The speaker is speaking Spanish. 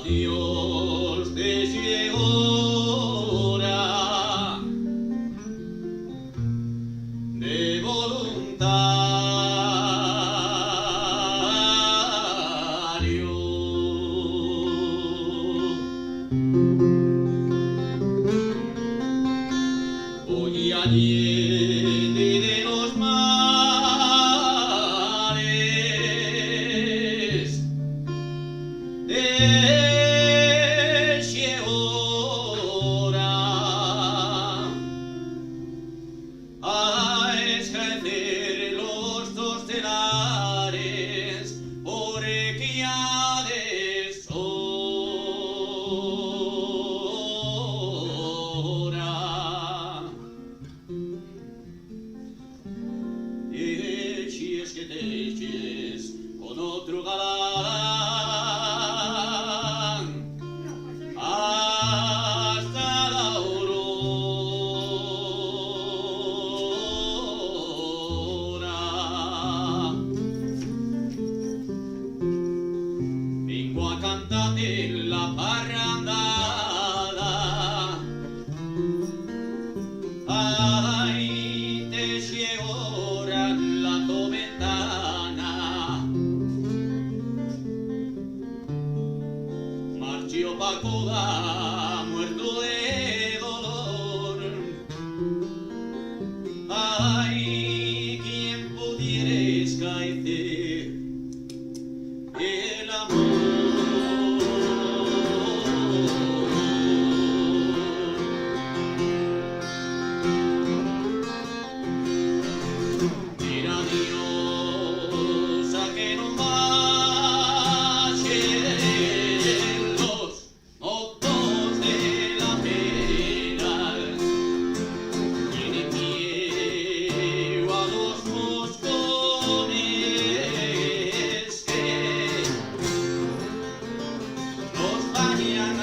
Dios te llegora de voluntario. Hoy allende de los mares a esclarecer los dos telares porque ha de hora. Eches que te eches con otro galán hasta la aurora. Vengo a cantarte la parrandada. Ay, te llegora la tu ventana. Marchio Pacuda, muerto de dolor. Ay, quien pudiera escaecer el amor. Era Dios a que no marchen los motos de la pena. Tiene pie a los moscones que los bañan